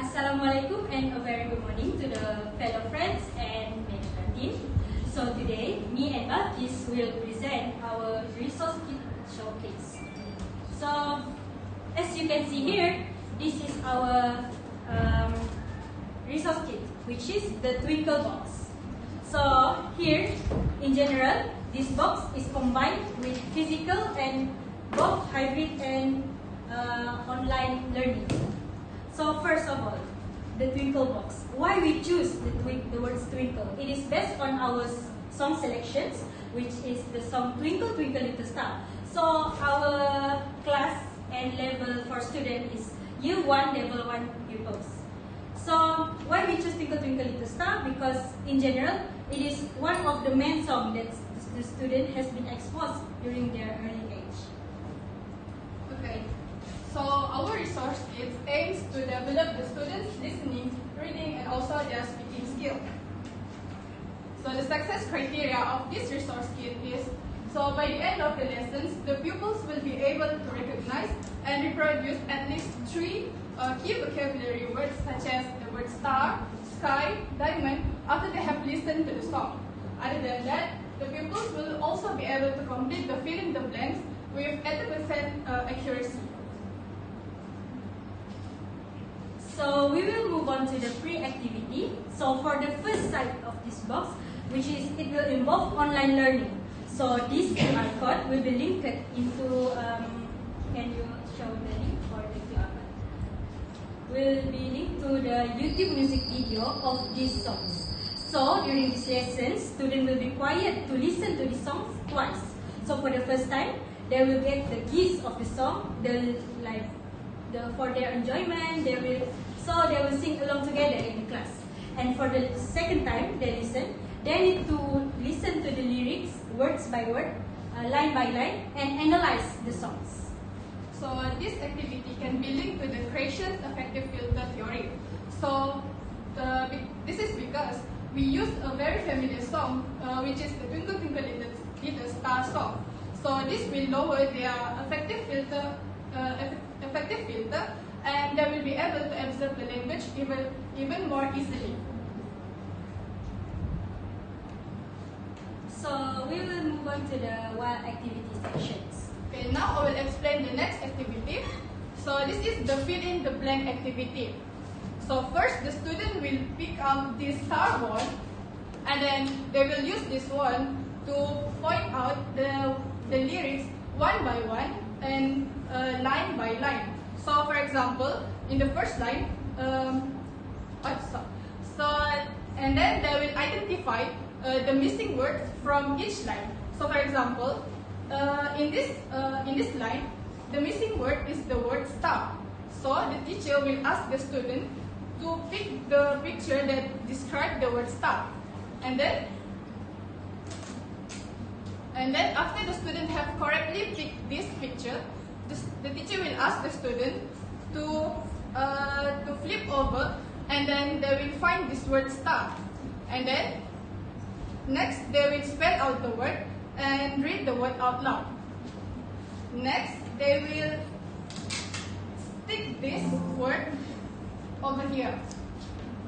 Assalamualaikum and a very good morning to the fellow friends and management team. So today, me and Nurbalqis will present our resource kit showcase. So as you can see here, this is our resource kit, which is the Twinkle box. So here, in general, this box is combined with physical and both hybrid and online learning. So first of all, the Twinkle box. Why we choose the words twinkle? It is based on our song selections, which is the song Twinkle Twinkle Little Star. So our class and level for student is Year 1, Level 1 pupils. So why we choose Twinkle Twinkle Little Star? Because in general, it is one of the main songs that the student has been exposed during their early age. Okay. So our resource kit aims to develop the students' listening, reading, and also their speaking skill. So the success criteria of this resource kit is, so by the end of the lessons, the pupils will be able to recognize and reproduce at least 3 key vocabulary words such as the word star, sky, diamond after they have listened to the song. Other than that, the pupils will also be able to complete the fill in the blanks with 80% accuracy. So we will move on to the pre-activity. So for the first side of this box, which is it will involve online learning. So this QR code will be linked into, can you show the link for the QR code? Will be linked to the YouTube music video of these songs. So during these lessons, students will be required to listen to the songs twice. So for the first time, they will get the gist of the song. For their enjoyment, they will sing along together in the class. And for the second time they listen, they need to listen to the lyrics words by word, line by line, and analyze the songs. So this activity can be linked to the creation's affective filter theory. So this is because we use a very familiar song, which is the Twinkle Twinkle Little Star song. So this will lower their affective filter, and they will be able to absorb the language even more easily. So we will move on to the wild activity sections. Okay, now I will explain the next activity. So this is the fill in the blank activity. So first, the student will pick up this star wand, and then they will use this one to point out the lyrics one by one and line by line. So for example, in the first line, and then they will identify the missing words from each line. So for example, in this line, the missing word is the word star. So the teacher will ask the student to pick the picture that describes the word star, and then after the student have correctly picked this picture, the teacher will ask the student to flip over, and then they will find this word star. And then next they will spell out the word and read the word out loud. Next they will stick this word over here.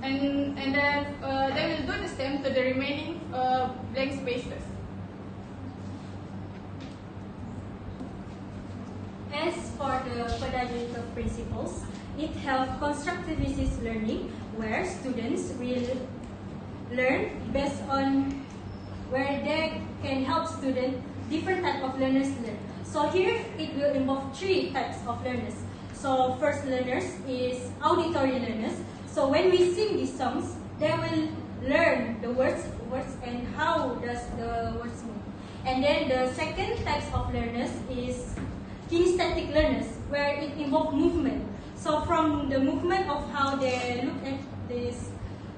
And then they will do the same to the remaining blank spaces. As for the pedagogical principles, it helps constructivist learning, where students will learn based on where they can help students, different type of learners learn. So here it will involve 3 types of learners. So first learners is auditory learners. So when we sing these songs, they will learn the words and how does the words move. And then the second types of learners is kinesthetic learners, where it involves movement. So from the movement of how they look at this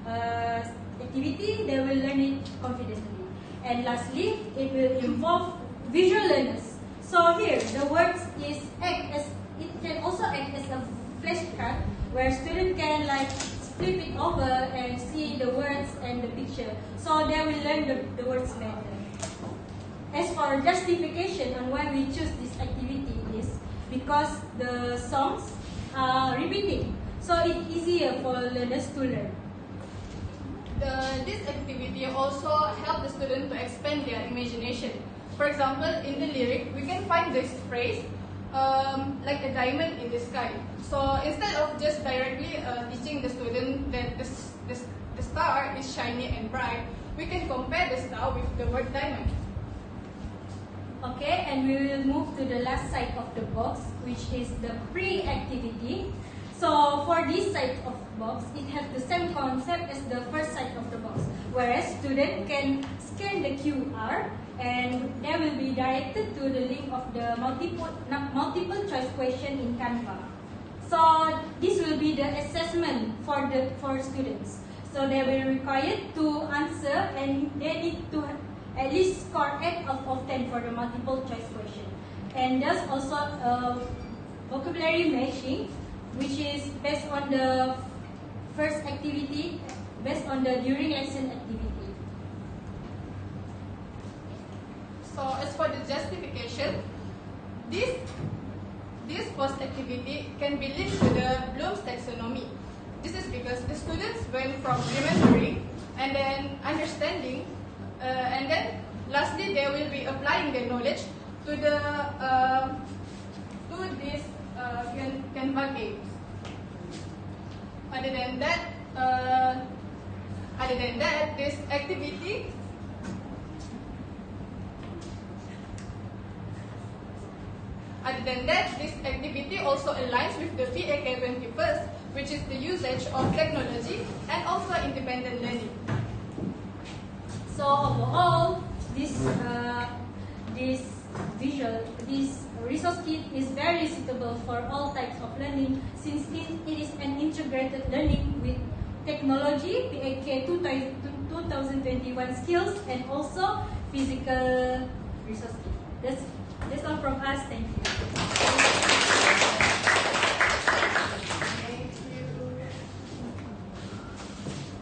activity, they will learn it confidently. And lastly, it will involve visual learners. So here, the words it can also act as a flashcard, where students can flip it over and see the words and the picture. So they will learn the words better. As for justification on why we choose this activity is because the songs are repeating. so it's easier for learners to learn. This activity also helps the student to expand their imagination. For example, in the lyric, we can find this phrase, like a diamond in the sky. So instead of just directly teaching the student that the star is shiny and bright, we can compare the star with the word diamond. Okay, and we will move to the last side of the box, which is the pre-activity. So for this side of box, it has the same concept as the first side of the box, whereas student can scan the QR and they will be directed to the link of the multiple choice question in Canva. So this will be the assessment for students. So they will be required to answer and they need to at least score 8 out of 10 for the multiple choice question. And there's also vocabulary matching, which is based on the first activity, based on the during lesson activity. So as for the justification, this first activity can be linked to the Bloom's taxonomy. This is because the students went from remembering and then understanding, and then lastly they will be applying their knowledge to this Canva games. Other than that, this activity also aligns with the VAK21, which is the usage of technology and also independent learning. So overall, this resource kit is very suitable for all types of learning, since it is an integrated learning with technology, VAK 2021 skills, and also physical resource kit. That's all from us. Thank you.